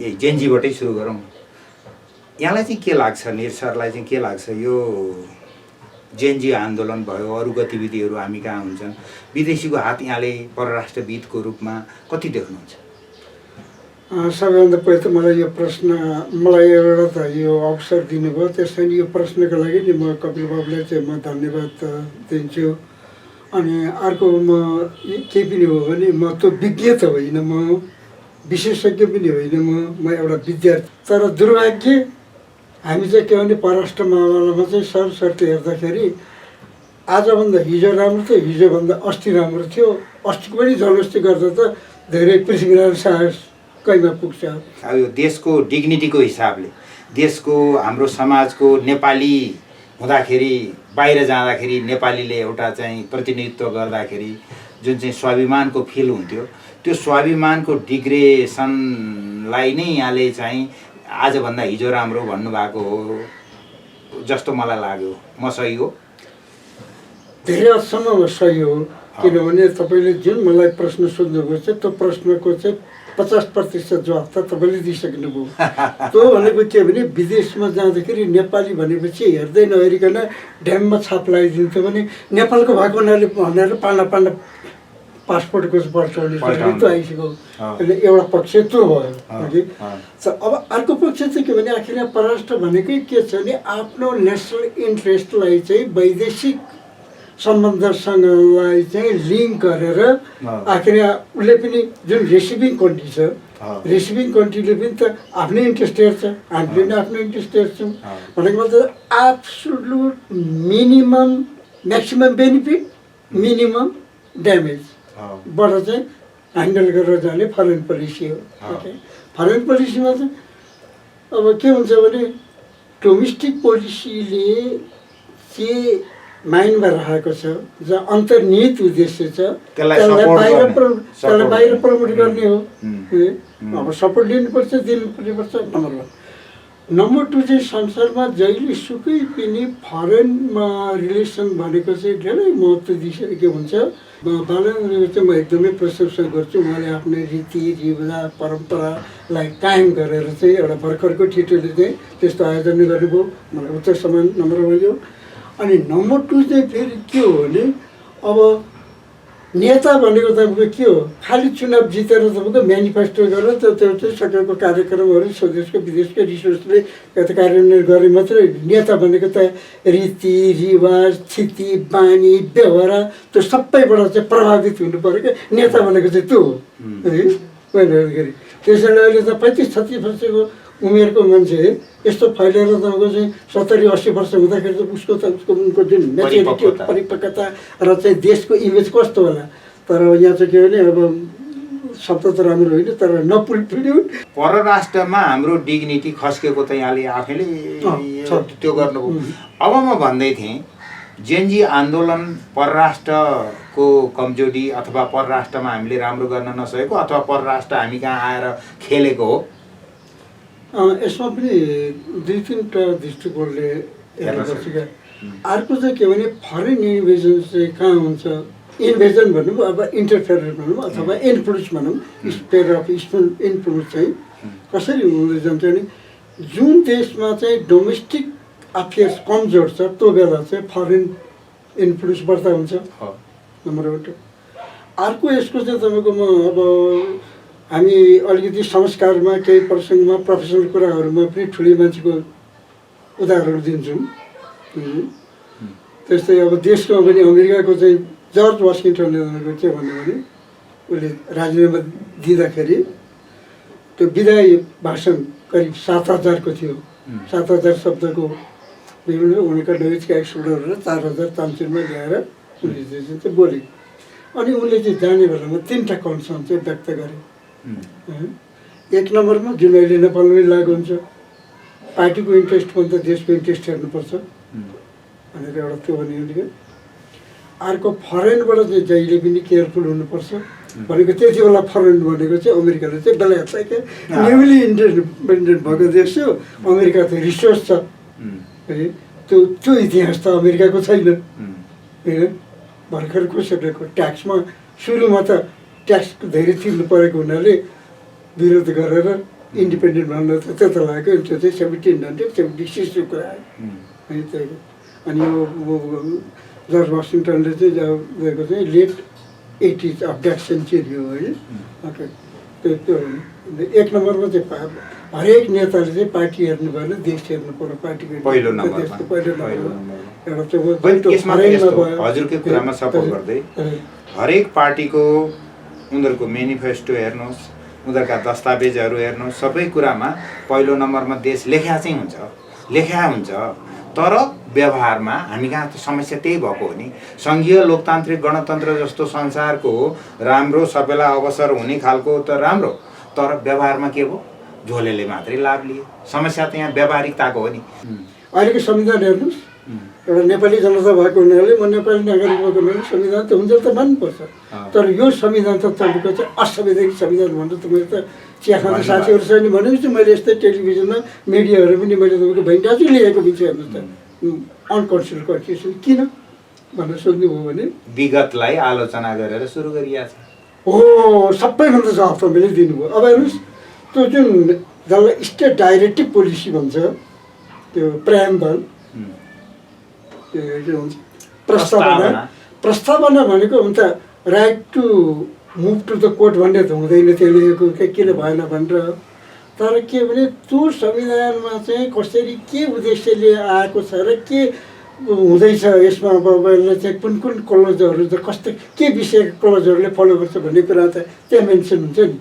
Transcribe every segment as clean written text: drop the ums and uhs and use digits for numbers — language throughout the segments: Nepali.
जेनजीबाटै सुरु गरौँ। यहाँलाई चाहिँ के लाग्छ, निर सरलाई चाहिँ के लाग्छ, यो जेनजी आन्दोलन भयो, अरू गतिविधिहरू हामी कहाँ हुन्छन्, विदेशीको हात यहाँले परराष्ट्रविदको रूपमा कति देख्नुहुन्छ? सबैभन्दा पहिले त मलाई एउटा त यो अवसर दिनुभयो, त्यसैले यो प्रश्नको लागि नि म कपिल बाबुलाई चाहिँ म धन्यवाद दिन्छु। अनि अर्को म के पनि हो भने म त विज्ञ त होइन, म विशेषज्ञ पनि होइन, म एउटा विद्यार्थी। तर दुर्भाग्य हामी चाहिँ के भने परराष्ट्र मामलामा चाहिँ सरसर्ती हेर्दाखेरि आजभन्दा हिजो राम्रो थियो, हिजोभन्दा अस्ति राम्रो थियो। अस्तिको पनि जबरजस्ती गर्दा त धेरै पृथ्वीनारायण साहस कैमा पुग्छ। अब यो देशको डिग्निटीको हिसाबले, देशको हाम्रो समाजको नेपाली हुँदाखेरि, बाहिर जाँदाखेरि नेपालीले एउटा चाहिँ प्रतिनिधित्व गर्दाखेरि जुन चाहिँ स्वाभिमानको फिल हुन्थ्यो, त्यो स्वाभिमानको डिग्रेसनलाई नै यहाँले चाहिँ आजभन्दा हिजो राम्रो भन्नुभएको हो जस्तो मलाई लाग्यो। म सही हो? धेरै हदसम्म सही हो, किनभने तपाईँले जुन मलाई प्रश्न सोध्नुभएको छ त्यो प्रश्नको चाहिँ 50% जवाब त तपाईँले दिइसक्नुभयो। त्यो भनेको के भने विदेशमा जाँदाखेरि नेपाली भनेपछि हेर्दै नहेरिकन ड्याममा छाप लगाइदिन्थ्यो भने नेपालको भएको हुनाले भनेर पाल्ना पासपोर्टको पर्छ भने त्यो आइसक्यो। एउटा पक्ष त्यो भयो। अब अर्को पक्ष चाहिँ के भने आखिर परराष्ट्र भनेकै के छ भने आफ्नो नेसनल इन्ट्रेस्टलाई चाहिँ वैदेशिक सम्बन्धसँगलाई चाहिँ लिङ्क गरेर आखिर उसले पनि जुन रिसिभिङ कन्ट्री छ, रिसिभिङ कन्ट्रीले पनि त आफ्नै इन्ट्रेस्ट हेर्छ, हामीले पनि आफ्नो इन्ट्रेस्ट हेर्छौँ। भनेको मतलब absolute minimum maximum benefit, minimum damage बाट चाहिँ ह्यान्डल गरेर जाने फरेन पोलिसी हो। फरेन पोलिसीमा चाहिँ अब के हुन्छ भने डोमेस्टिक पोलिसीले के माइन्डमा राखेको छ, जहाँ अन्तर्निहित उद्देश्य छ त्यसलाई बाहिर प्रमोट गर्ने हो। अब सपोर्ट लिनुपर्छ, दिनुपर्छ। नम्बर 1। नम्बर 2 चाहिँ संसारमा जहिले सुकै पनि फरेनमा रिलेसन भनेको चाहिँ धेरै महत्त्व दिइसकेको हुन्छ। बालनले चाहिँ म एकदमै प्रशंसा गर्छु। उहाँले आफ्नो रीतिरिवाज परम्परालाई कायम गरेर चाहिँ एउटा भर्खरको ठिटोले चाहिँ त्यस्तो आयोजना गर्नुभयो, मलाई उच्च सम्मान नम्र भयो। अनि नम्बर 2 चाहिँ फेरि के हो भने अब नेता भनेको तपाईँको के हो, खालि चुनाव जितेर तपाईँको म्यानिफेस्टो गरेर त्यो चाहिँ सकेको कार्यक्रमहरू स्वदेशको विदेशको रिसोर्सले कार्यान्वयन गरे मात्रै। नेता भनेको त रीतिरिवाज, स्थिति, बानी, व्यवहार त्यो सबैबाट चाहिँ प्रभावित हुनु पऱ्यो क्या। नेता भनेको चाहिँ त्यो हो है। गरी त्यसैले अहिले त 35-36 वर्षको उमेरको मान्छे यस्तो फैलिएर तपाईँको चाहिँ 70-80 वर्ष हुँदाखेरि त उनको जुन मेच्योरिटी, परिपक्वता र चाहिँ देशको इमेज कस्तो होला। तर यहाँ चाहिँ के भने अब शब्द त राम्रो होइन, तर नपुल्यो। परराष्ट्रमा हाम्रो डिग्निटी खस्केको त यहाँले आफैले त्यो गर्नुभयो। अब म भन्दै थिएँ जेनजी आन्दोलन परराष्ट्रको कमजोरी अथवा परराष्ट्रमा हामीले राम्रो गर्न नसकेको अथवा परराष्ट्र हामी कहाँ आएर खेलेको हो? यसमा पनि 2-3टा दृष्टिकोणले हेर्न सक्छ क्या। अर्को चाहिँ के भने फरेन इन्भेजन चाहिँ कहाँ हुन्छ, इन्भेजन भनौँ अब इन्टरफेयर भनौँ अथवा इन्फ्लुएन्स भनौँ, स्पेयर अफ इन्फ्लुएन्स चाहिँ कसरी हुँदै जान्छ भने जुन देशमा चाहिँ डोमेस्टिक अफेयर्स कमजोर छ त्यो बेला चाहिँ फरेन इन्फ्लुएन्स बढ्ता हुन्छ, नम्बर 1। अर्को यसको चाहिँ तपाईँको म अब हामी अलिकति संस्कारमा केही प्रसङ्गमा प्रोफेसनल कुराहरूमा पनि ठुलै मान्छेको उदाहरण दिन्छौँ। त्यस्तै अब देशको पनि अमेरिकाको चाहिँ जर्ज वासिङटनले के भन्यो भने उसले राजीनामा दिँदाखेरि त्यो विदाई भाषण करिब 7000को थियो। 7000 शब्दको उनका नोइजका एक्सपर्टहरू 4000 तामसिलमा ल्याएर उनले चाहिँ बोले। अनि उनले चाहिँ जाने बेलामा 3टा कन्सर्न चाहिँ व्यक्त गरे। 1 नम्बरमा जुन अहिले नेपालमै लागु हुन्छ, पार्टीको इन्ट्रेस्ट भन्दा देशको इन्ट्रेस्ट हेर्नुपर्छ भनेर एउटा त्यो भन्यो। अर्को फरेनबाट चाहिँ जहिले पनि केयरफुल हुनुपर्छ भनेको। त्यति बेला फरेन भनेको चाहिँ अमेरिकाले चाहिँ बेलायत चाहिँ के न्युली इन्डिपेन्डेन्ट भएको देश हो। अमेरिका त रिसोर्स छ है, त्यो इतिहास त अमेरिकाको छैन होइन। भर्खर कसैको ट्याक्समा सुरुमा त ट्याक्स धेरै तिर्नु परेको हुनाले विरोध गरेर इन्डिपेन्डेन्ट भन्न त त्यता लागेको त्यो चाहिँ 1776 कुरा आयो है त्यही। अनि यो जर्ज वासिङटनले चाहिँ दिएको चाहिँ late 80s of that century हो है। ओके त्यो एक नम्बरमा चाहिँ हरेक नेताले चाहिँ पार्टी हेर्नु भएन, देश हेर्नु पर्यो। पार्टीको पहिलो नम्बरमा हजुरकै कुरामा सपोर्ट गर्दै हरेक पार्टीको उनीहरूको मेनिफेस्टो हेर्नुहोस्, उनीहरूका दस्तावेजहरू हेर्नुहोस्, सबै कुरामा पहिलो नम्बरमा देश लेख्या चाहिँ हुन्छ। तर व्यवहारमा हामी कहाँ त समस्या त्यही भएको हो नि। सङ्घीय लोकतान्त्रिक गणतन्त्र जस्तो संसारको राम्रो सबैलाई अवसर हुने खालको त राम्रो, तर व्यवहारमा के भयो, झोलेले मात्रै लाभ लिए। समस्या त यहाँ व्यावहारिकताको हो नि। अहिलेको संविधान हेर्नुहोस्, एउटा नेपाली जनता भएको हुनाले, म नेपाली नागरिक भएको हुनाले संविधान त हुन्छ त मान्नुपर्छ। तर यो संविधान त तपाईँको चाहिँ असंवैधानिक संविधान भनेर त मैले त चिया खाँदा साथीहरूसँग नि भनेपछि मैले यस्तै टेलिभिजनमा मिडियाहरू पनि मैले तपाईँको बहिनी दाजु लेखेको बिच हेर्नुहोस् त अनकन्स्टिट्युसनल कन्स्टिट्युसन किन भनेर सोध्नुभयो भने विगतलाई आलोचना गरेर सुरु गरिएको छ। हो, सबैभन्दा जवाफ तपाईँले दिनुभयो। अब हेर्नुहोस् त्यो जुन जसलाई स्टेट डाइरेक्टिभ पोलिसी भन्छ, त्यो प्रेम्बल, त्यो के भन्छ प्रस्तावना भनेको हुन्छ right to move to the court भन्ने त हुँदैन त्यो लेखेको किन भएन भनेर। तर के भने त्यो संविधानमा चाहिँ कसरी के उद्देश्यले आएको छ र के हुँदैछ यसमा, अब चाहिँ कुन क्लोजहरू चाहिँ कस्तो के विषयको क्लोजहरूले फलो गर्छ भन्ने कुरा त त्यहाँ मेन्सन हुन्छ नि।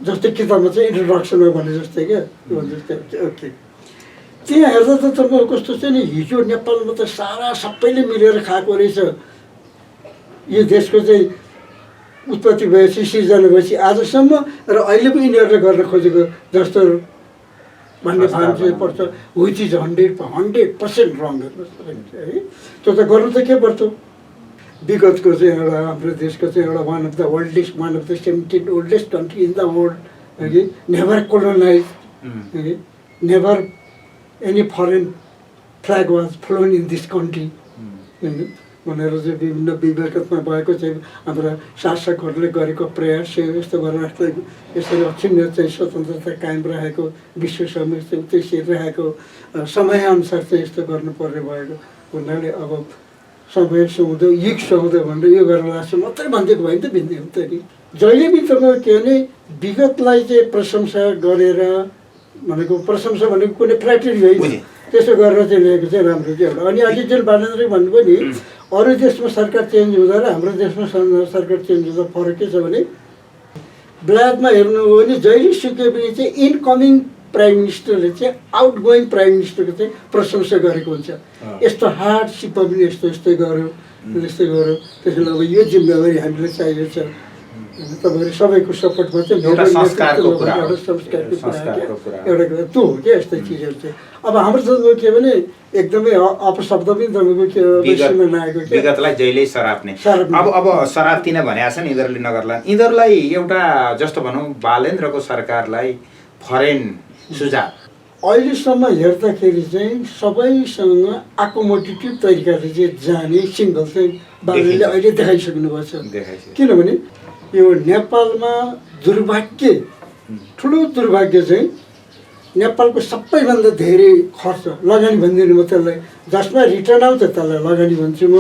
जस्तै किताबमा चाहिँ इन्ट्रोडक्सनमा भने जस्तै क्या जस्तै। ओके, त्यहाँ हेर्दा त तपाईँको कस्तो छ नि, हिजो नेपालमा त सबैले मिलेर खाएको रहेछ। यो देशको चाहिँ उत्पत्ति भएपछि, सिर्जना भएपछि आजसम्म र अहिले पनि यिनीहरूले गर्न खोजेको जस्तो भन्ने भान चाहिँ पर्छ। विच इज 100% रङ है। त्यो त गर्नु त के पर्छ। विगतको चाहिँ एउटा हाम्रो देशको चाहिँ एउटा one of the 17th oldest country in the world है, never colonize, never any foreign flag was flown in this country भनेर चाहिँ विभिन्न विवेकमा भएको चाहिँ हाम्रा शासकहरूले गरेको प्रयास यस्तो गरेर यसरी अक्षिण्ण चाहिँ स्वतन्त्रता कायम राखेको, विश्व समय चाहिँ त्यसरी राखेको, समयअनुसार चाहिँ यस्तो गर्नुपर्ने भएको हुनाले अब समय सुहाउँदो युग सुहाउँदो भनेर यो गरेर लाग्छ मात्रै भनिदिएको भयो नि त भिन्दै हुन्छ नि। जहिले पनि तपाईँको के भने विगतलाई चाहिँ प्रशंसा गरेर भनेको, प्रशंसा भनेको कुनै फ्ल्याक्ट्री होइन, त्यसो गरेर चाहिँ ल्याएको चाहिँ राम्रो चाहिँ एउटा। अनि अहिले जुन बालेन्द्रले भन्नुभयो नि अरू देशमा सरकार चेन्ज हुँदा र हाम्रो देशमा सरकार चेन्ज हुँदा फरक के छ भने, ब्ल्याकमा हेर्नु हो भने जहिले सुके पनि चाहिँ इनकमिङ प्राइम मिनिस्टरले चाहिँ आउट गोइङ प्राइम मिनिस्टरको चाहिँ प्रशंसा गरेको हुन्छ। यस्तो हार्डसिपमा पनि यस्तै गर्यो त्यसैले अब यो जिम्मेवारी हामीले चाहिएको छ। तपाईँहरू सबैको सपोर्टमा चाहिँ एउटा संस्कारको कुरा एउटा त्यो हो क्या यस्तै चिजहरू चाहिँ। अब हाम्रो तपाईँको के भने एकदमै अपशब्द पनि तपाईँको के नआएको विगतलाई जहिल्यै सराप्ने। अब सराप्तिन भनेको छ नि यिनीहरूले नगर्ला। यिनीहरूलाई एउटा जस्तो भनौँ बालेन्द्रको सरकारलाई फरेन सुझाव अहिलेसम्म हेर्दाखेरि चाहिँ सबैसँग एकोमोडेटिभ तरिकाले चाहिँ जाने सिङ्गल चाहिँ बालेन्द्रले अहिले देखाइसक्नु भएको छ। किनभने यो नेपालमा दुर्भाग्य, ठुलो दुर्भाग्य चाहिँ नेपालको सबैभन्दा धेरै खर्च लगानी भनिदिनु म त्यसलाई, जसमा रिटर्न आउँछ त्यसलाई लगानी भन्छु म।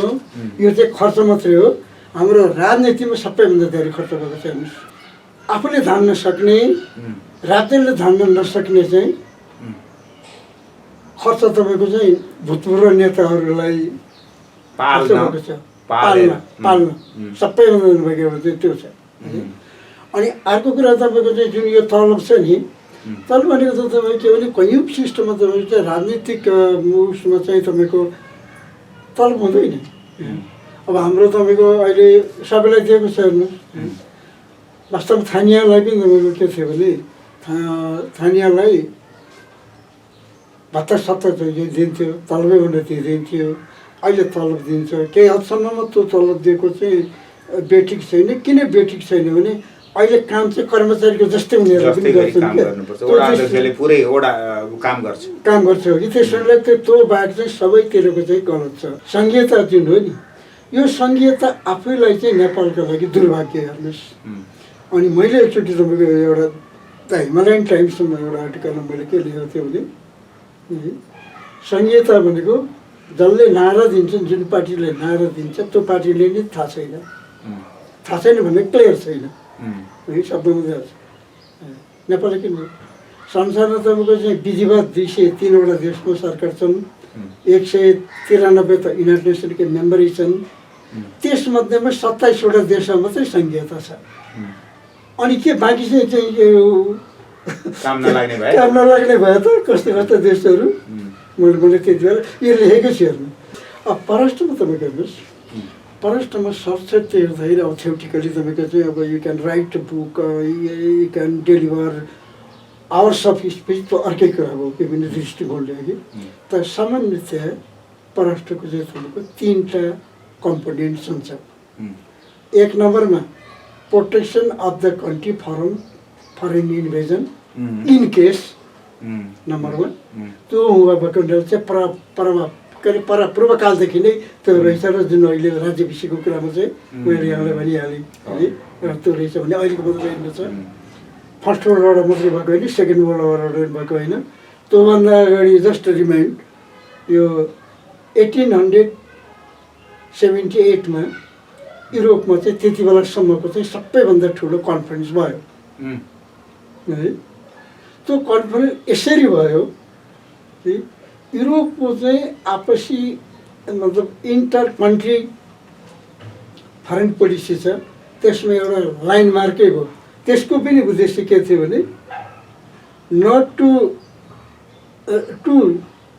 यो चाहिँ खर्च मात्रै हो, हाम्रो राजनीतिमा सबैभन्दा धेरै खर्च भएको छ। हेर्नुहोस्, आफूले धान्न सक्ने, राज्यले धान्न नसक्ने चाहिँ खर्च तपाईँको चाहिँ भूतपूर्व नेताहरूलाई पाल्न सबैभन्दा दुर्भाग्य चाहिँ त्यो छ। अनि अर्को कुरा तपाईँको चाहिँ जुन यो तलब छ नि, तलब भनेको त तपाईँको के भने कयौँ सिस्टममा तपाईँको चाहिँ राजनीतिक उसमा चाहिँ तपाईँको तलब हुँदैन। अब हाम्रो तपाईँको अहिले सबैलाई दिएको छ हेर्नुहोस्। वास्तवमा स्थानीयलाई पनि तपाईँको के थियो भने स्थानीयलाई भत्ता सत्ता दिन्थ्यो, तलबै भनेर दिन्थ्यो। अहिले तलब दिन्छ, केही हदसम्ममा त्यो तलब दिएको चाहिँ बेठिक छैन। किन बेठिक छैन भने अहिले काम चाहिँ कर्मचारीको जस्तै उनीहरू पनि गर्छन् काम गर्छ हो कि। त्यसैले त्यो बाहेक चाहिँ सबैतिरको चाहिँ गलत छ। सङ्घीयता जुन हो नि, यो सङ्घीयता आफैलाई चाहिँ नेपालको लागि दुर्भाग्य। हेर्नुहोस्, अनि मैले एकचोटि तपाईँको एउटा द हिमालयन टाइम्समा एउटा आर्टिकलमा मैले के लेखेको थिएँ भने संहिता भनेको जसले नारा दिन्छन्, जुन पार्टीले नारा दिन्छ त्यो पार्टीले नै थाहा छैन भने क्लियर छैन है शब्दमा नेपालले किन संसारमा तपाईँको चाहिँ विधिवत 203वटा देशको सरकार छन्, 193 त युनाइटेड नेसनकै मेम्बरै छन्, त्यसमध्येमा 27वटा देशमा मात्रै संहिता छ। अनि के बाँकी चाहिँ काम नलाग्ने भयो त कस्तो कस्तो देशहरू मैले त्यति बेला यो लेखेको छु हेर्नु। अब परराष्ट्रमा तपाईँको हेर्नुहोस्, परराष्ट्रमा सर्टसेट हेर्दाखेरि अब थ्योरिटिकली तपाईँको चाहिँ अब you can write a book, you can deliver hours of speech, त अर्कै कुरा हो विभिन्न दृष्टिकोणले कि। तर सामान्यतया परराष्ट्रको चाहिँ तपाईँको 3टा कम्पोनेन्ट्स हुन्छ। 1 नम्बरमा protection of the country from foreign invasion in case number 1। त्यो भएको चाहिँ पूर्वकालदेखि नै त्यो रहेछ र जुन अहिले राज्य विषयको कुरामा चाहिँ मैले यहाँलाई भनिहालेँ है, त्यो रहेछ भने अहिलेको मात्रै रहेछ। फर्स्ट वर्ल्ड वार मात्रै भएको होइन, सेकेन्ड वर्ल्ड वार भएको होइन। त्योभन्दा अगाडि जस्ट रिमाइन्ड, यो 1878मा युरोपमा चाहिँ त्यति बेलासम्मको चाहिँ सबैभन्दा ठुलो कन्फरेन्स भयो है। त्यो कन्फरेन्स यसरी भयो कि युरोपको चाहिँ आपसी मतलब इन्टर कन्ट्री फरेन पोलिसी छ, त्यसमा एउटा लाइन मार्कै भयो। त्यसको पनि उद्देश्य के थियो भने not to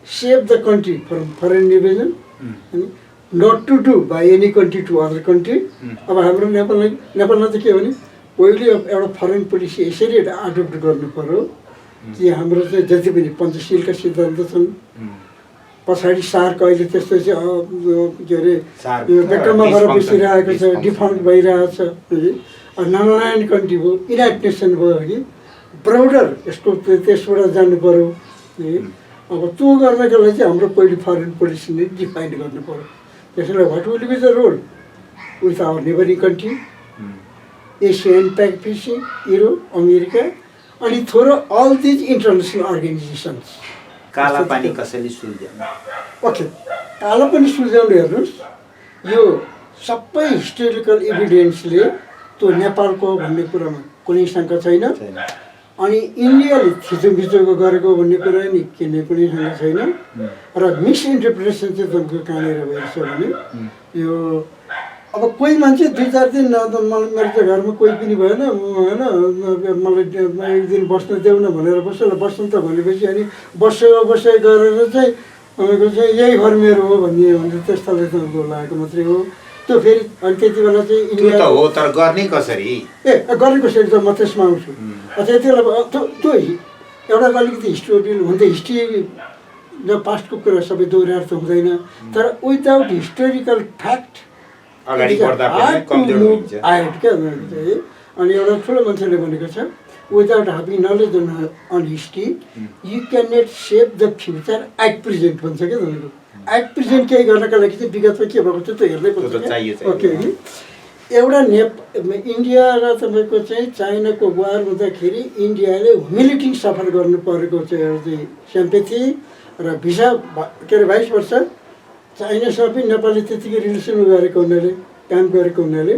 save the country from foreign invasion, not to do by any country to other country. अब हाम्रो नेपालमा चाहिँ के भने पहिले एउटा फरेन पोलिसी यसरी एडप्ट गर्नु पर्यो कि हाम्रो चाहिँ जति पनि पञ्चशीलका सिद्धान्त छन्, पछाडि सार्क अहिले त्यस्तो चाहिँ के अरे यो बेटमा गएर बसिरहेको छ, डिफल्ट भइरहेछ। नन लाइन कन्ट्री हो, युनाइटेड नेसन भयो कि ब्रोडर यसको त्यसबाट जानु पऱ्यो है। अब त्यो गर्नको लागि चाहिँ हाम्रो पहिलो फरेन पोलिसी नै डिफाइन गर्नु पऱ्यो। त्यसैले what will be the role with our neighbouring country, Asian Pacific, Europe, America, अनि through all these international organisations. Kalapani कसरी सुल्झ्याउने? ओके, काला पानी सुल्झ्याउने हेर्नुहोस्, यो सबै हिस्टोरिकल एभिडेन्सले त्यो नेपालको भन्ने कुरामा कुनै शङ्का छैन। अनि इन्डियाले थिचोमिचोको गरेको भन्ने कुरा नि कुनै शङ्का छैन। र मिसइन्टरप्रिटेसन चाहिँ तपाईँको कहाँनिर भइरहेछ भने यो अब कोही मान्छे 2-4 दिन मलाई मेरो चाहिँ घरमा कोही पनि भएन होइन, मलाई एक दिन बस्न देऊ न भनेर बस्नु त भनेपछि अनि बसाइ गरेर चाहिँ तपाईँको चाहिँ यही घर मेरो हो भनेर त्यस्ताले तपाईँको लागेको मात्रै हो। त्यो फेरि अनि त्यति बेला चाहिँ इन्डिया हो, तर गर्ने कसरी? गर्ने कसरी त म त्यसमा आउँछु। त्यति बेला त्यो एउटा अलिकति हिस्टोरियल हुँदै हिस्ट्री जो पास्टको कुरा सबै दोहोऱ्याएर त हुँदैन, तर विदाउट हिस्टोरिकल फ्याक्ट अगाडि बढ्दा पनि कमजोर हुन्छ। क्या अनि एउटा ठुलो मान्छेले भनेको छ, without having knowledge on history you can not save the future at present भन्छ क्या तपाईँको। एट प्रेजेन्ट केही गर्नका लागि चाहिँ विगतमा के भएको छ त्यो हेर्दै पर्छ। ओके, एउटा इन्डिया र तपाईँको चाहिँ चाइनाको वार हुँदाखेरि इन्डियाले ह्युमिलिटी सफर गर्नु परेको चाहिँ एउटा चाहिँ स्याम्पेथी र भिसा के अरे 22 वर्ष चाइनासँग पनि नेपालले त्यतिकै रिलेसन गरेको हुनाले काम गरेको हुनाले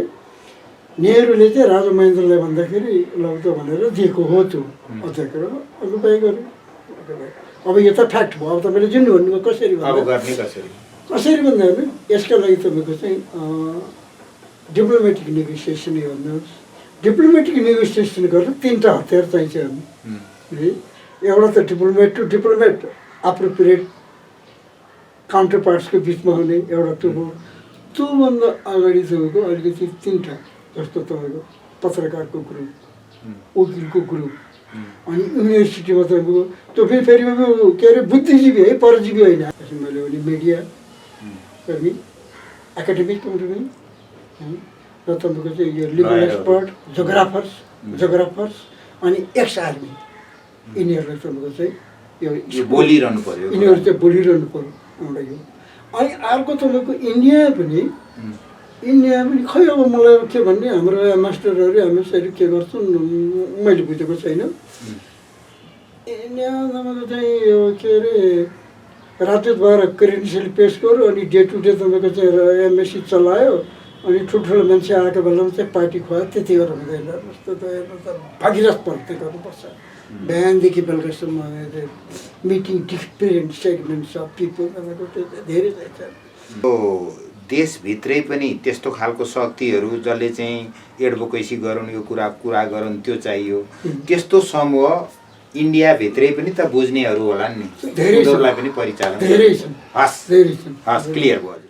नेहरूले चाहिँ राजा महेन्द्रलाई भन्दाखेरि लौतो भनेर दिएको हो त्यो अध्यक्ष अगुवाई गर्यो। अब यो त फ्याक्ट भयो। अब तपाईँले जुन भन्नुभयो कसरी भन्दा भने यसका लागि तपाईँको चाहिँ डिप्लोमेटिक नेगोसिएसनै भन्नुहोस्। डिप्लोमेटिक नेगोसिएसन गर्न 3टा हतियार चाहिन्छ है। एउटा त diplomat to diplomat appropriate counter पार्ट्सको बिचमा हुने एउटा त्यो हो। त्योभन्दा अगाडि तपाईँको अलिकति 3टा जस्तो तपाईँको पत्रकारको ग्रुप, वकिलको ग्रुप, अनि युनिभर्सिटीमा तपाईँको त्यो फेरि के अरे बुद्धिजीवी है, परजीवी होइन। मैले भने मिडिया कर्मी, एकाडेमिक कर्मी र तपाईँको चाहिँ यो लिगल एक्सपर्ट, जोग्राफर्स अनि एक्स आर्मी, यिनीहरूलाई तपाईँको चाहिँ यो बोलिरहनु पर्यो, यिनीहरू चाहिँ बोलिरहनु पर्यो एउटा यो। अनि अर्को तपाईँको इन्डिया पनि इन्डिया पनि खै अब मलाई के भन्ने हाम्रो मास्टरहरू हामीहरू के गर्छन् मैले बुझेको छैन। इन्डियामा चाहिँ यो के अरे रातोत भएर क्रेडेन्सियल पेस गर्यो अनि डे टु डे तपाईँको चाहिँ एमएससी चलायो अनि ठुल्ठुलो मान्छे आएको बेलामा चाहिँ पार्टी खुवायो त्यति गरेर हुँदैन। जस्तो त हेर्नु त भागीरथ पढ्दै गर्नुपर्छ बिहानदेखि बेलुकासम्म meeting different segments of people तपाईँको धेरै छ। देशभित्रै पनि त्यस्तो खालको शक्तिहरू जसले चाहिँ एडभोकेसी गरून् यो कुरा गरून् त्यो चाहियो त्यस्तो समूह इन्डियाभित्रै पनि त बुझ्नेहरू होला नि धेरै उनीहरूलाई पनि परिचालन धेरै छन् हस् धेरै छन् हस् क्लियर भयो।